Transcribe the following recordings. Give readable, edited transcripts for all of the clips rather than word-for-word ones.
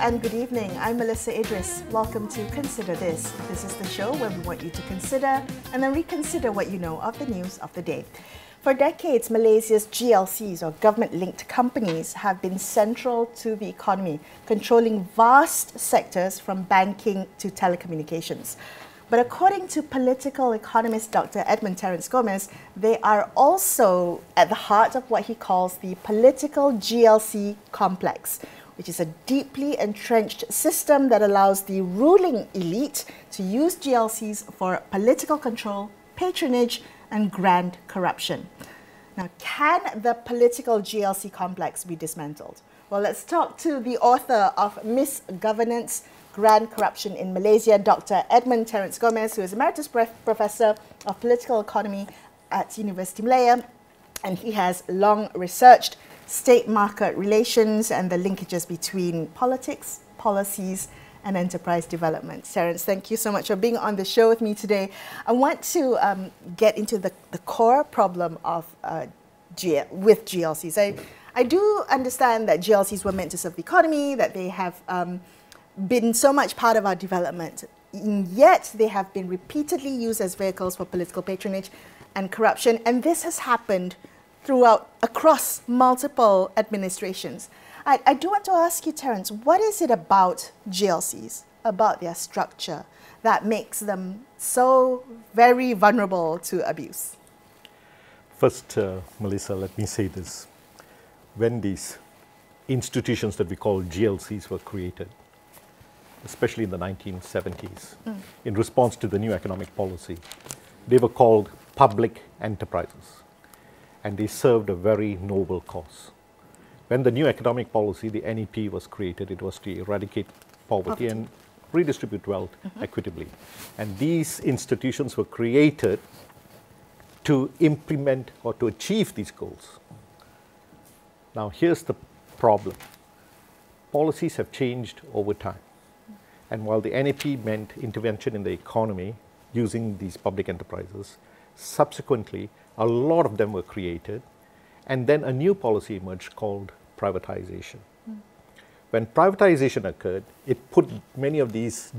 and good evening. I'm Melissa Idris. Welcome to Consider This. This is the show where we want you to consider and then reconsider what you know of the news of the day. For decades, Malaysia's GLCs, or government-linked companies, have been central to the economy, controlling vast sectors from banking to telecommunications. But according to political economist Dr. Edmund Terence Gomez, they are also at the heart of what he calls the political GLC complex, which is a deeply entrenched system that allows the ruling elite to use GLCs for political control, patronage, and grand corruption. Now, can the political GLC complex be dismantled? Well, let's talk to the author of Misgovernance, Grand Corruption in Malaysia, Dr. Edmund Terence Gomez, who is Emeritus Professor of Political Economy at University Malaya, and he has long researched state-market relations and the linkages between politics, policies, and enterprise development. Terence, thank you so much for being on the show with me today. I want to get into the core problem of with GLCs. I do understand that GLCs were meant to serve the economy, that they have been so much part of our development, yet they have been repeatedly used as vehicles for political patronage and corruption, and this has happened across multiple administrations. I do want to ask you, Terence, what is it about GLCs, about their structure, that makes them so very vulnerable to abuse? First, Melissa, let me say this. When these institutions that we call GLCs were created, especially in the 1970s, in response to the new economic policy, they were called public enterprises, and they served a very noble cause. When the new economic policy, the NEP, was created, it was to eradicate poverty and redistribute wealth equitably. And these institutions were created to implement or to achieve these goals. Now, here's the problem. Policies have changed over time. And while the NEP meant intervention in the economy using these public enterprises, subsequently, a lot of them were created, and then a new policy emerged called privatization. When privatization occurred, it put many of these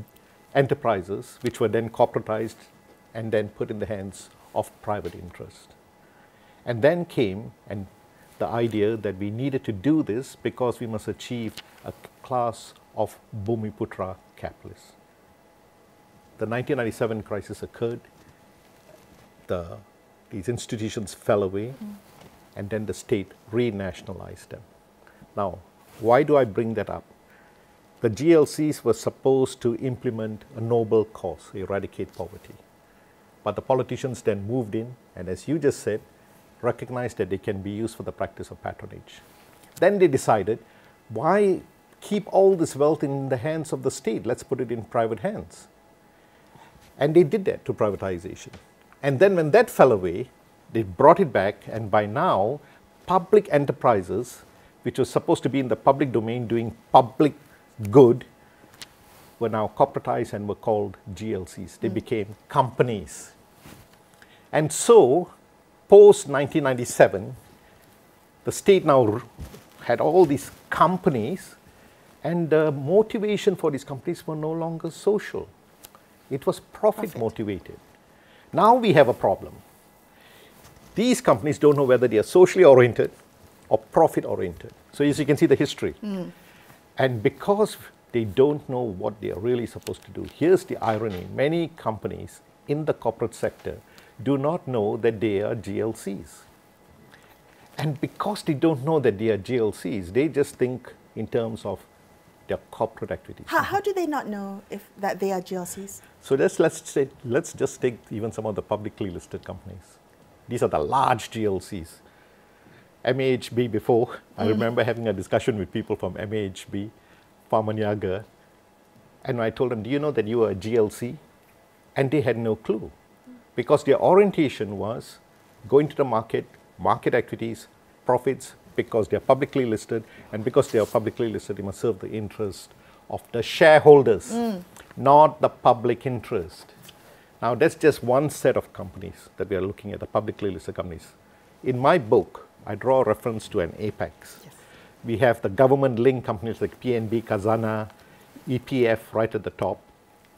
enterprises, which were then corporatized and then put in the hands of private interest. And then came the idea that we needed to do this because we must achieve a class of Bumiputra capitalists. The 1997 crisis occurred, these institutions fell away, and then the state renationalized them. Now, why do I bring that up? The GLCs were supposed to implement a noble cause, eradicate poverty. But the politicians then moved in, and as you just said, recognized that they can be used for the practice of patronage. Then they decided, why keep all this wealth in the hands of the state? Let's put it in private hands. And they did that to privatization. And then when that fell away, they brought it back, and by now, public enterprises, which were supposed to be in the public domain doing public good, were now corporatized and were called GLCs. They became companies. And so, post-1997, the state now had all these companies, and the motivation for these companies were no longer social. It was profit motivated. Now we have a problem. These companies don't know whether they are socially oriented or profit oriented. So as you can see the history. And because they don't know what they are really supposed to do, here's the irony. Many companies in the corporate sector do not know that they are GLCs. And because they don't know that they are GLCs, they just think in terms of their corporate activities. How do they not know that they are GLCs? So let's just take even some of the publicly listed companies. These are the large GLCs. MAHB before, I remember having a discussion with people from MAHB, Pharmaniaga, and I told them, do you know that you are a GLC? And they had no clue, because their orientation was going to the market activities, profits, because they are publicly listed, and because they are publicly listed, they must serve the interest of the shareholders, not the public interest. Now, that's just one set of companies that we are looking at, the publicly listed companies. In my book, I draw a reference to an apex. Yes. We have the government-linked companies like PNB, Khazanah, EPF right at the top.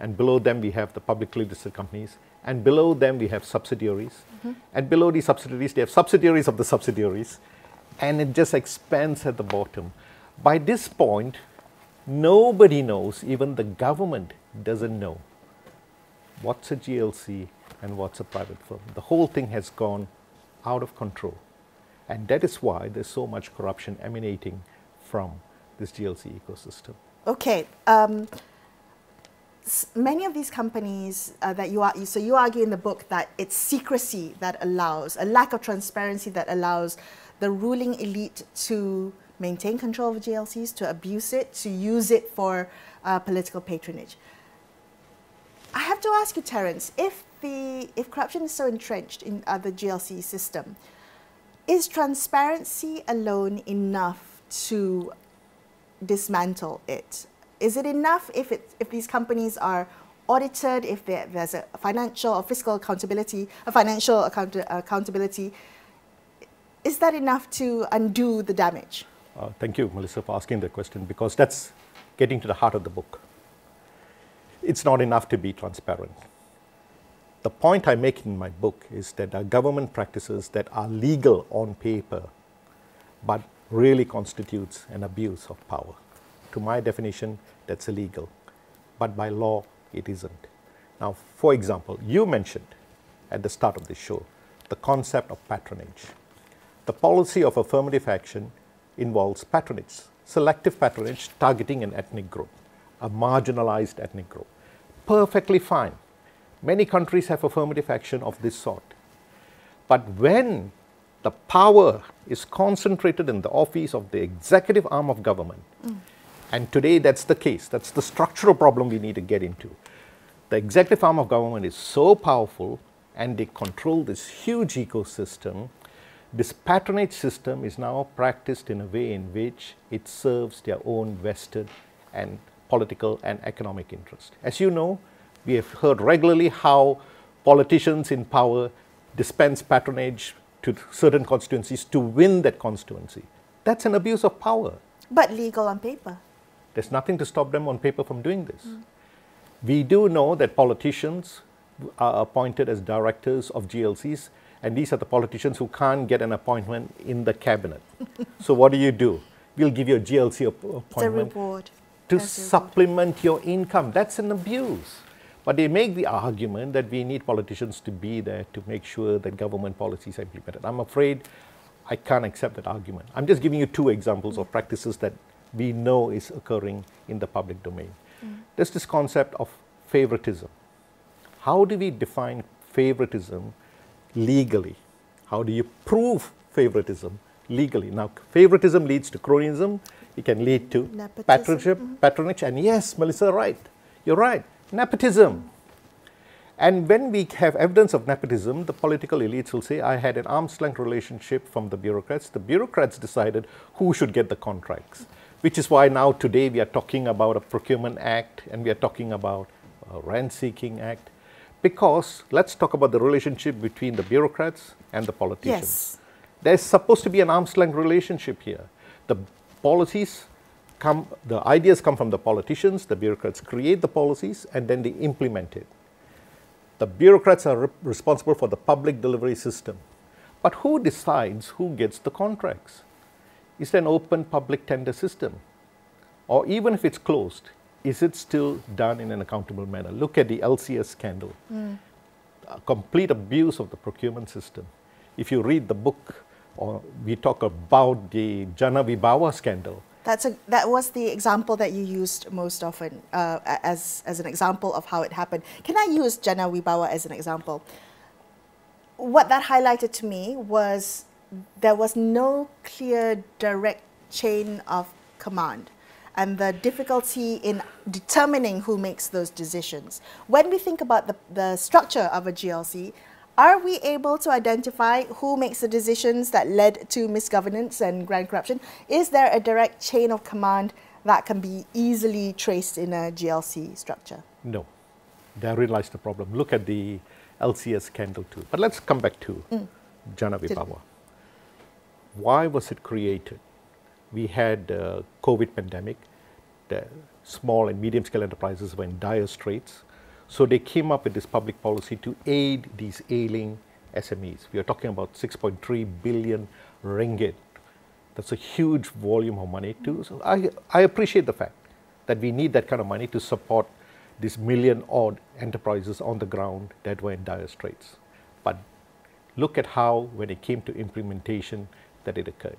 And below them, we have the publicly listed companies. And below them, we have subsidiaries. And below these subsidiaries, they have subsidiaries of the subsidiaries. And it just expands at the bottom. By this point, nobody knows, even the government doesn't know what's a GLC and what's a private firm. The whole thing has gone out of control. And that is why there's so much corruption emanating from this GLC ecosystem. Okay. Many of these companies that you argue in the book that it's secrecy that allows, a lack of transparency that allows the ruling elite to maintain control of GLCs, to abuse it, to use it for political patronage. I have to ask you, Terence, if corruption is so entrenched in the GLC system, is transparency alone enough to dismantle it? Is it enough if these companies are audited, if there's a financial or fiscal accountability, accountability? Is that enough to undo the damage? Thank you, Melissa, for asking the question, because that's getting to the heart of the book. It's not enough to be transparent. The point I make in my book is that there are government practices that are legal on paper, but really constitutes an abuse of power. To my definition, that's illegal. But by law, it isn't. Now, for example, you mentioned at the start of this show the concept of patronage. The policy of affirmative action involves patronage, selective patronage targeting an ethnic group, a marginalized ethnic group. Perfectly fine. Many countries have affirmative action of this sort. But when the power is concentrated in the office of the executive arm of government, and today that's the case, that's the structural problem we need to get into. The executive arm of government is so powerful and they control this huge ecosystem. This patronage system is now practiced in a way in which it serves their own vested and political and economic interest. As you know, we have heard regularly how politicians in power dispense patronage to certain constituencies to win that constituency. That's an abuse of power. But legal on paper. There's nothing to stop them on paper from doing this. We do know that politicians are appointed as directors of GLCs, and these are the politicians who can't get an appointment in the cabinet. So what do? We'll give you a GLC appointment. It's a reward. To supplement your income. That's an abuse. But they make the argument that we need politicians to be there to make sure that government policies are implemented. I'm afraid I can't accept that argument. I'm just giving you two examples of practices that we know is occurring in the public domain. There's this concept of favoritism. How do we define favoritism legally? How do you prove favoritism legally? Now, favoritism leads to cronyism. It can lead to patronage. And yes, Melissa, right. You're right. Nepotism. And when we have evidence of nepotism, the political elites will say, I had an arm's length relationship from the bureaucrats. The bureaucrats decided who should get the contracts, which is why now today we are talking about a procurement act and we are talking about a rent-seeking act. Because let's talk about the relationship between the bureaucrats and the politicians. Yes. There's supposed to be an arm's length relationship here. The policies come, the ideas come from the politicians, the bureaucrats create the policies and then they implement it. The bureaucrats are responsible for the public delivery system. But who decides who gets the contracts? Is there an open public tender system? Or even if it's closed, is it still done in an accountable manner? Look at the LCS scandal. A complete abuse of the procurement system. If you read the book, or we talk about the Jana Wibawa scandal. That was the example that you used most often as an example of how it happened. Can I use Jana Wibawa as an example? What that highlighted to me was there was no clear direct chain of command and the difficulty in determining who makes those decisions. When we think about the structure of a GLC, are we able to identify who makes the decisions that led to misgovernance and grand corruption? Is there a direct chain of command that can be easily traced in a GLC structure? No. Therein lies the problem. Look at the LCS scandal too. But let's come back to Jana Wibawa. Why was it created? we had COVID pandemic. The small and medium scale enterprises were in dire straits. So they came up with this public policy to aid these ailing SMEs. We are talking about 6.3 billion ringgit. That's a huge volume of money too. So I appreciate the fact that we need that kind of money to support these million-odd enterprises on the ground that were in dire straits. But look at how, when it came to implementation, that it occurred.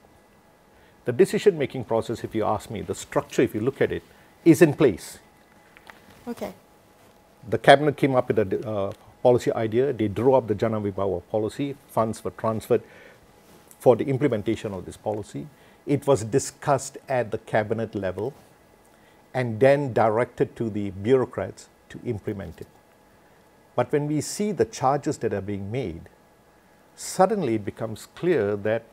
The decision-making process, if you ask me, the structure, if you look at it, is in place. Okay. The cabinet came up with a policy idea. They drew up the Jana Vibhawa policy. Funds were transferred for the implementation of this policy. It was discussed at the cabinet level and then directed to the bureaucrats to implement it. But when we see the charges that are being made, suddenly it becomes clear that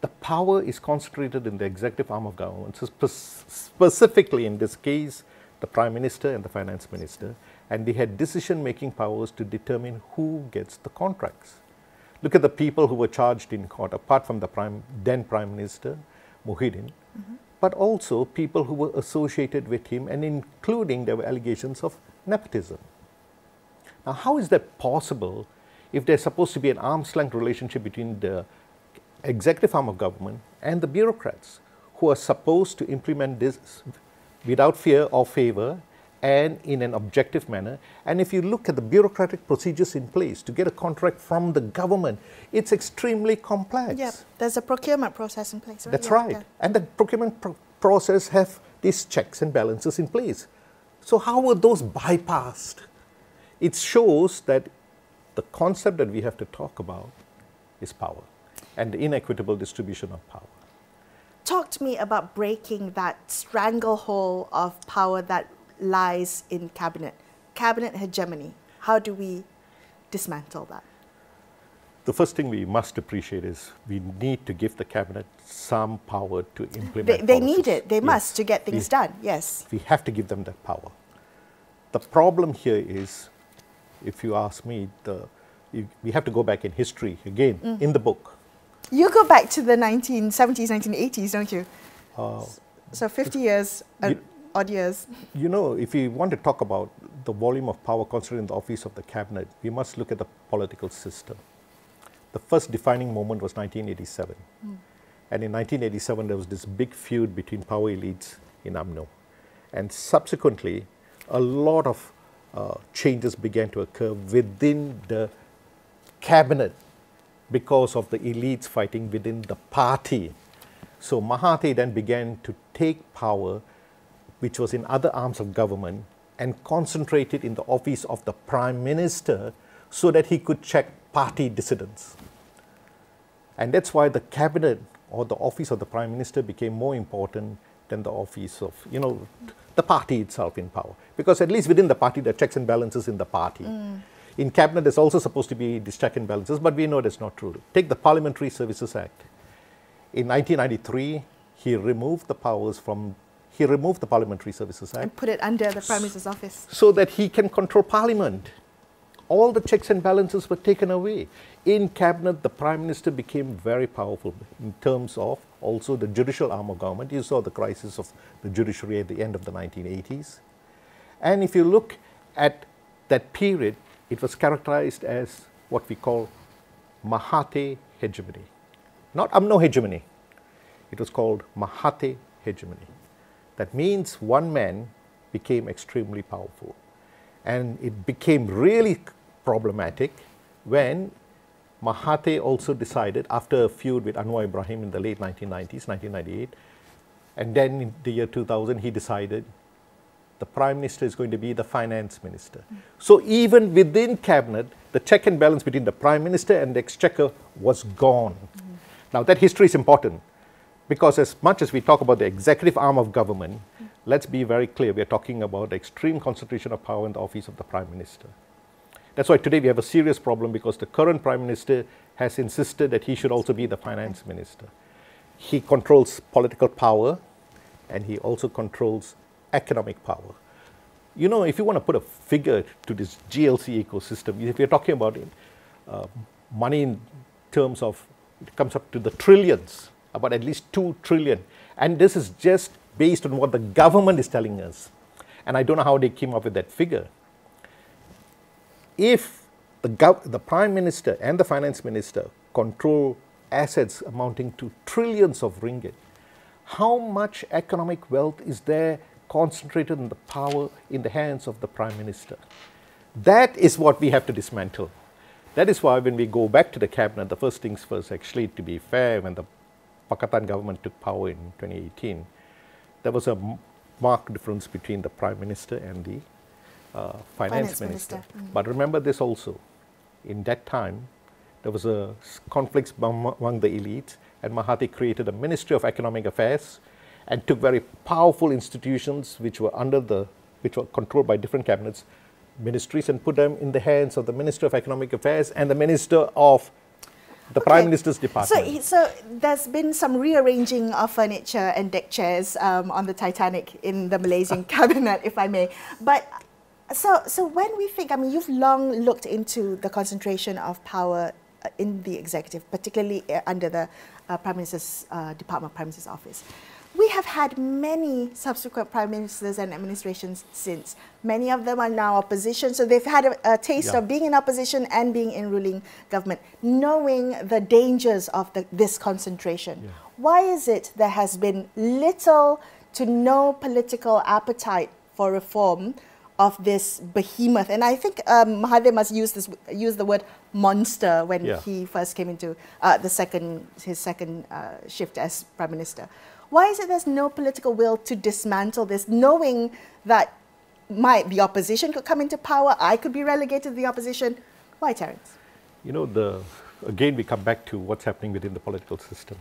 the power is concentrated in the executive arm of government, so specifically in this case, the Prime Minister and the Finance Minister, and they had decision-making powers to determine who gets the contracts. Look at the people who were charged in court, apart from the then Prime Minister, Muhyiddin, but also people who were associated with him, and including there were allegations of nepotism. Now, how is that possible if there's supposed to be an arm's length relationship between the executive arm of government and the bureaucrats who are supposed to implement this without fear or favor and in an objective manner? And if you look at the bureaucratic procedures in place to get a contract from the government, it's extremely complex. Yeah, there's a procurement process in place, right? That's right. Yeah. And the procurement process have these checks and balances in place. So how were those bypassed? It shows that the concept that we have to talk about is power and the inequitable distribution of power. Talk to me about breaking that stranglehold of power that lies in cabinet hegemony. How do we dismantle that? The first thing we must appreciate is we need to give the cabinet some power to implement They need it. They yes. must to get things done. Yes. We have to give them that power. The problem here is, if you ask me, we have to go back in history again, in the book. You go back to the 1970s, 1980s, don't you? So 50 years, odd years. You know, if we want to talk about the volume of power concentrated in the office of the cabinet, we must look at the political system. The first defining moment was 1987. And in 1987, there was this big feud between power elites in UMNO. And subsequently, a lot of changes began to occur within the cabinet because of the elites fighting within the party. So Mahathir then began to take power, which was in other arms of government, and concentrate it in the office of the Prime Minister so that he could check party dissidents. And that's why the cabinet or the office of the Prime Minister became more important than the office of, the party itself in power. Because at least within the party, there are checks and balances in the party. In cabinet, there's also supposed to be these check and balances, but we know that's not true. Take the Parliamentary Services Act. In 1993, he removed the Parliamentary Services Act. And put it under the Prime Minister's office. So that he can control Parliament. All the checks and balances were taken away. In cabinet, the Prime Minister became very powerful in terms of also the judicial arm of government. You saw the crisis of the judiciary at the end of the 1980s. And if you look at that period, it was characterized as what we call Mahathir hegemony. Not UMNO hegemony. It was called Mahathir hegemony. That means one man became extremely powerful. And it became really problematic when Mahathir also decided, after a feud with Anwar Ibrahim in the late 1990s, 1998, and then in the year 2000, he decided the Prime Minister is going to be the Finance Minister. So even within cabinet, the check and balance between the Prime Minister and the Exchequer was gone. Now that history is important because as much as we talk about the executive arm of government, let's be very clear, we are talking about extreme concentration of power in the office of the Prime Minister. That's why today we have a serious problem because the current Prime Minister has insisted that he should also be the Finance Minister. He controls political power and he also controls economic power. You know, if you want to put a figure to this GLC ecosystem, if you're talking about money in terms of, it comes up to the trillions, about at least 2 trillion. And this is just based on what the government is telling us. And I don't know how they came up with that figure. If the Prime Minister and the Finance Minister control assets amounting to trillions of ringgit, how much economic wealth is there concentrated in the power in the hands of the Prime Minister? That is what we have to dismantle. That is why when we go back to the cabinet, the first things first, actually, to be fair, when the Pakatan government took power in 2018, there was a marked difference between the Prime Minister and the Finance Minister. But remember this also, in that time, there was a conflict among the elites, and Mahathir created a Ministry of Economic Affairs and took very powerful institutions which were controlled by different cabinets, ministries, and put them in the hands of the Minister of Economic Affairs and the Minister of the Prime Minister's department. So there's been some rearranging of furniture and deck chairs on the Titanic in the Malaysian cabinet, if I may. But so when we think, I mean, you've long looked into the concentration of power in the executive, particularly under the Prime Minister's Department of Prime Minister's Office. We have had many subsequent prime ministers and administrations since. Many of them are now opposition, so they've had a taste of being in opposition and being in ruling government, knowing the dangers of this concentration. Why is it there has been little to no political appetite for reform of this behemoth? And I think Mahathir must use the word monster when he first came into his second shift as Prime Minister. Why is it there's no political will to dismantle this, knowing that the opposition could come into power, I could be relegated to the opposition? Why, Terence? You know, again we come back to what's happening within the political system.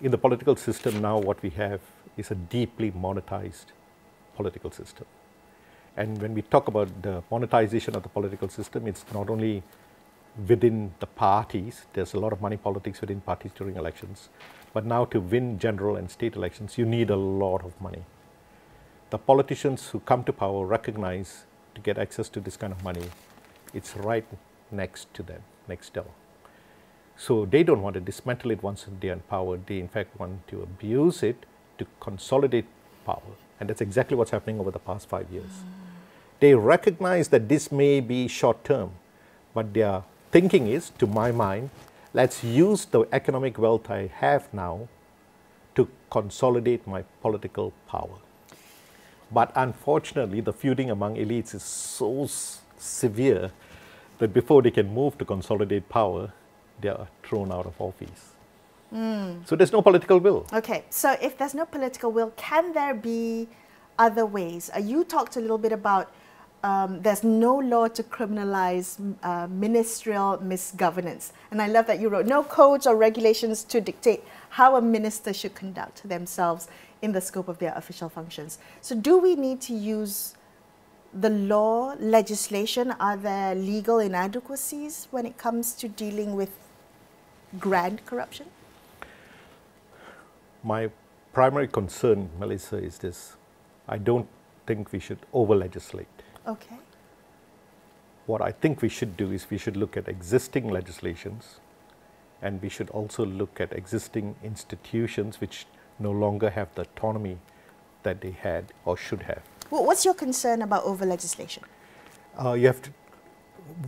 In the political system now, what we have is a deeply monetized political system. And when we talk about the monetization of the political system, it's not only within the parties, there's a lot of money politics within parties during elections, but now to win general and state elections, you need a lot of money. The politicians who come to power recognize to get access to this kind of money, it's right next to them, next door. So they don't want to dismantle it once they're in power. They in fact want to abuse it to consolidate power. And that's exactly what's happening over the past 5 years. They recognize that this may be short term, but their thinking is, to my mind, let's use the economic wealth I have now to consolidate my political power. But unfortunately, the feuding among elites is so severe that before they can move to consolidate power, they are thrown out of office. So there's no political will. Okay, so if there's no political will, can there be other ways? You talked a little bit about there's no law to criminalize ministerial misgovernance. And I love that you wrote, no codes or regulations to dictate how a minister should conduct themselves in the scope of their official functions. So do we need to use the law, legislation? Are there legal inadequacies when it comes to dealing with grand corruption? My primary concern, Melissa, is this. I don't think we should over-legislate. Okay. What I think we should do is we should look at existing legislations, and we should also look at existing institutions which no longer have the autonomy that they had or should have. Well, what's your concern about over-legislation?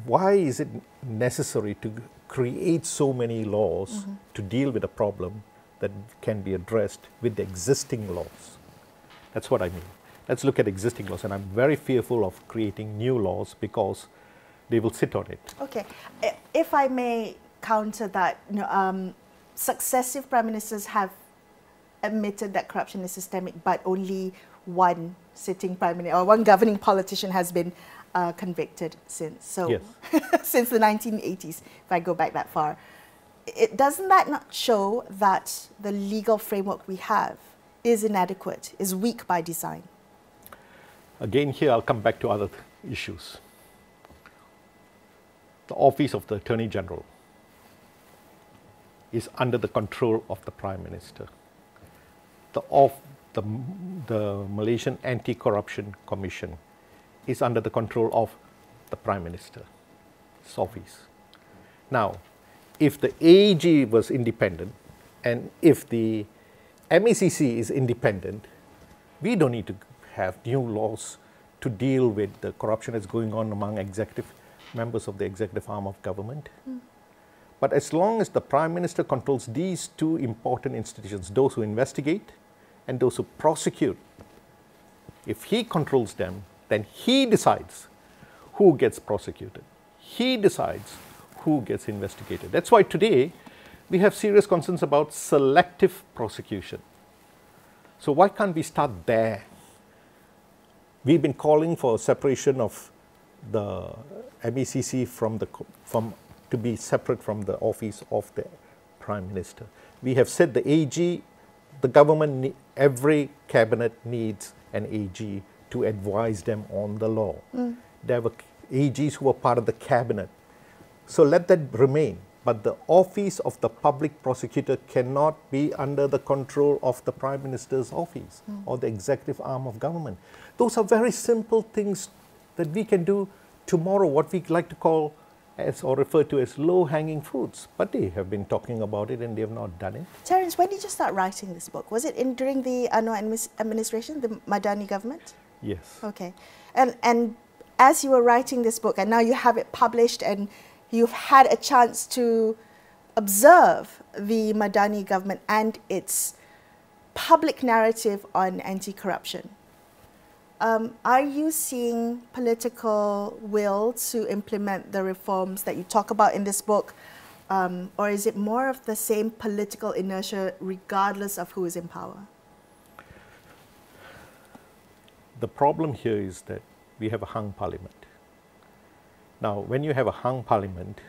Why is it necessary to create so many laws to deal with a problem that can be addressed with the existing laws? That's what I mean. Let's look at existing laws, and I'm very fearful of creating new laws because they will sit on it. Okay. If I may counter that, successive prime ministers have admitted that corruption is systemic, but only one sitting prime minister or one governing politician has been convicted since. So yes. Since the 1980s, if I go back that far. Doesn't that not show that the legal framework we have is inadequate, is weak by design? Again, here I'll come back to other issues. The office of the Attorney General is under the control of the Prime Minister. The Malaysian Anti-Corruption Commission is under the control of the Prime Minister's office. Now, if the AG was independent and if the MECC is independent. We don't need to have new laws to deal with the corruption that's going on among executive members of the executive arm of government. But as long as the Prime Minister controls these two important institutions, those who investigate and those who prosecute, if he controls them, then he decides who gets prosecuted. He decides who gets investigated. That's why today we have serious concerns about selective prosecution. So why can't we start there? We've been calling for a separation of the MECC to be separate from the office of the Prime Minister. We have said the AG, the government, every cabinet needs an AG to advise them on the law. There were AGs who were part of the cabinet. So let that remain. But the office of the public prosecutor cannot be under the control of the Prime Minister's office or the executive arm of government. Those are very simple things that we can do tomorrow, what we like to call as or refer to as low-hanging fruits. But they have been talking about it and they have not done it. Terence, when did you start writing this book? Was it during the Anwar administration, the Madani government? Yes. Okay. And as you were writing this book, and now you have it published and you've had a chance to observe the Madani government and its public narrative on anti-corruption. Are you seeing political will to implement the reforms that you talk about in this book? Or is it more of the same political inertia regardless of who is in power? The problem here is that we have a hung parliament. Now, when you have a hung parliament,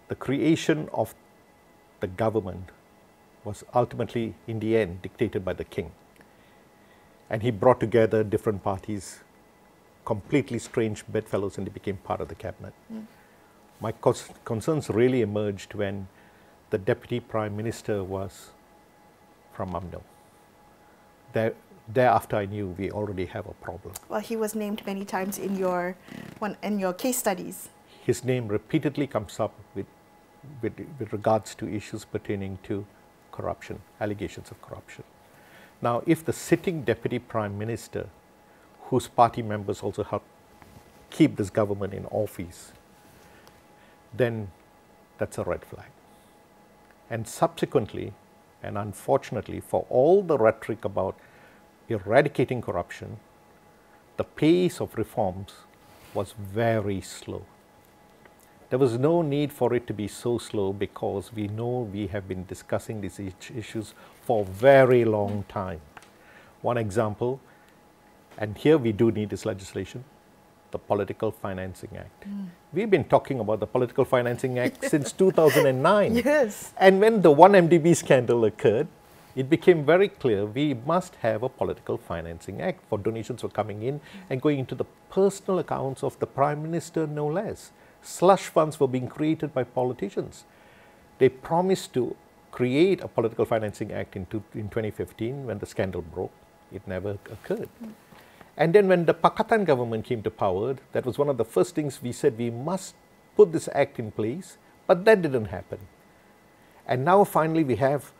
the creation of the government was ultimately, in the end, dictated by the king. And he brought together different parties, completely strange bedfellows, and they became part of the cabinet. My concerns really emerged when the deputy prime minister was from UMNO. Thereafter, I knew we already have a problem. Well, he was named many times in your case studies. His name repeatedly comes up with regards to issues pertaining to corruption, allegations of corruption. Now, if the sitting deputy prime minister, whose party members also help keep this government in office, then that's a red flag. And subsequently, and unfortunately, for all the rhetoric about eradicating corruption, the pace of reforms was very slow. There was no need for it to be so slow because we know we have been discussing these issues for a very long time. One example, and here we do need this legislation, the Political Financing Act. We've been talking about the Political Financing Act since 2009. Yes. And when the 1MDB scandal occurred, it became very clear we must have a Political Financing Act for donations were coming in and going into the personal accounts of the Prime Minister, no less. Slush funds were being created by politicians. They promised to create a Political Financing Act in 2015 when the scandal broke. It never occurred. And then when the Pakatan government came to power, that was one of the first things we said we must put this act in place, but that didn't happen. And now finally we have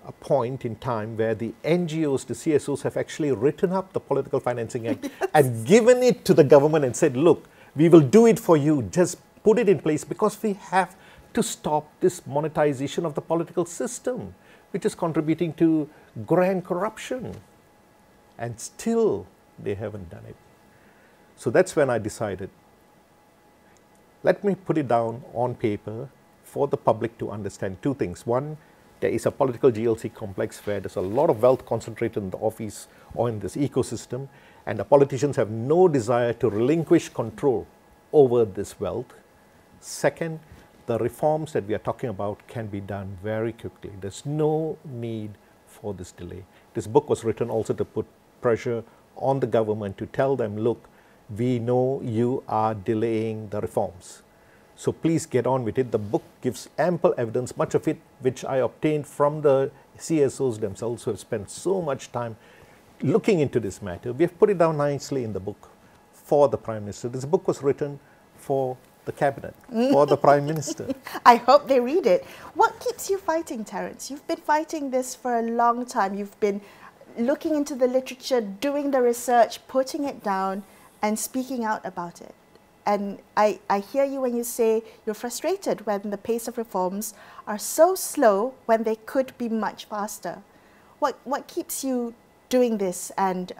a point in time where the NGOs, the CSOs have actually written up the Political Financing Act and given it to the government and said, look, we will do it for you, just put it in place because we have to stop this monetization of the political system, which is contributing to grand corruption. And still, they haven't done it. So that's when I decided, let me put it down on paper for the public to understand two things. One, there is a political GLC complex where there's a lot of wealth concentrated in the office or in this ecosystem, and the politicians have no desire to relinquish control over this wealth. Second, the reforms that we are talking about can be done very quickly. There's no need for this delay. This book was written also to put pressure on the government to tell them, look, we know you are delaying the reforms. So please get on with it. The book gives ample evidence, much of it which I obtained from the CSOs themselves who have spent so much time looking into this matter. We have put it down nicely in the book for the Prime Minister. This book was written for the cabinet or the Prime Minister. I hope they read it. What keeps you fighting, Terence? You've been fighting this for a long time. You've been looking into the literature, doing the research, putting it down and speaking out about it. And I hear you when you say you're frustrated when the pace of reforms are so slow when they could be much faster. What keeps you doing this and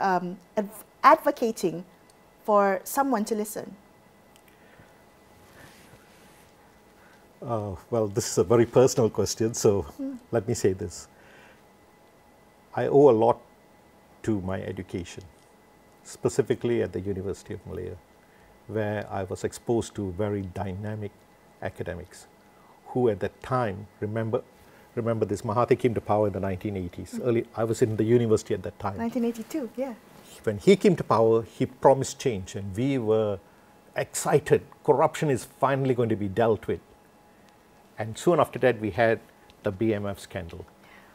advocating for someone to listen? Well, this is a very personal question, so let me say this. I owe a lot to my education, specifically at the University of Malaya, where I was exposed to very dynamic academics who at that time, remember this, Mahathir came to power in the 1980s. Early, I was in the university at that time. 1982, yeah. When he came to power, he promised change and we were excited. Corruption is finally going to be dealt with. And soon after that, we had the BMF scandal.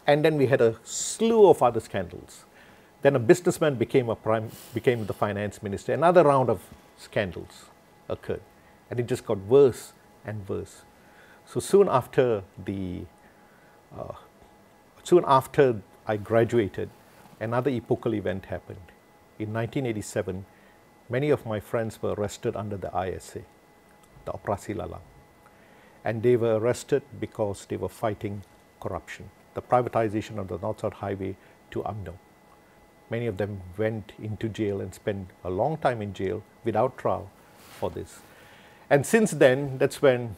And then we had a slew of other scandals. Then a businessman became the finance minister. Another round of scandals occurred. And it just got worse and worse. So soon after I graduated, another epochal event happened. In 1987, many of my friends were arrested under the ISA, the Operasi Lalang. And they were arrested because they were fighting corruption, the privatization of the North-South Highway to UMNO. Many of them went into jail and spent a long time in jail without trial for this. And since then, that's when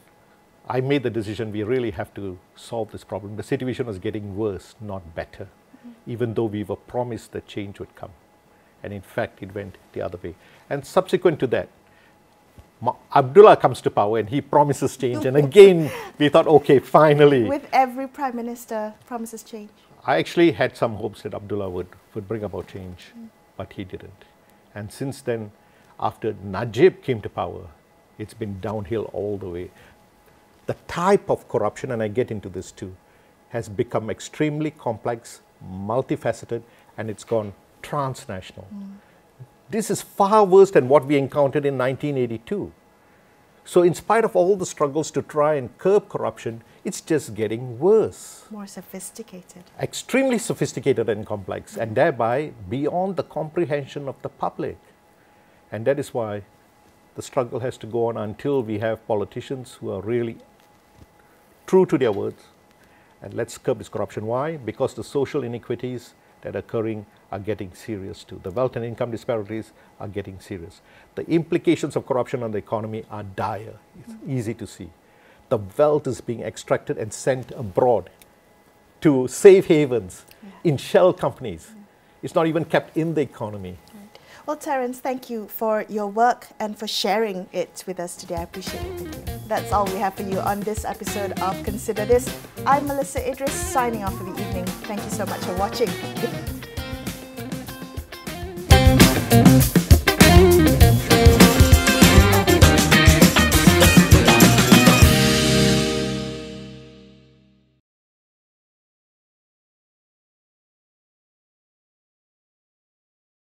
I made the decision we really have to solve this problem. The situation was getting worse, not better, even though we were promised that change would come. And in fact, it went the other way. And subsequent to that, Abdullah comes to power and he promises change. And again, we thought, okay, finally. With every prime minister promises change. I actually had some hopes that Abdullah would bring about change, but he didn't. And since then, after Najib came to power, it's been downhill all the way. The type of corruption, and I get into this too, has become extremely complex, multifaceted, and it's gone transnational. This is far worse than what we encountered in 1982. So in spite of all the struggles to try and curb corruption, it's just getting worse. More sophisticated. Extremely sophisticated and complex, and thereby beyond the comprehension of the public. And that is why the struggle has to go on until we have politicians who are really true to their words. And let's curb this corruption. Why? Because the social inequities that are occurring are getting serious too. The wealth and income disparities are getting serious. The implications of corruption on the economy are dire. It's easy to see. The wealth is being extracted and sent abroad to safe havens in shell companies. It's not even kept in the economy. Right. Well, Terence, thank you for your work and for sharing it with us today. I appreciate it. Thank you. That's all we have for you on this episode of Consider This. I'm Melissa Idris, signing off for the evening. Thank you so much for watching.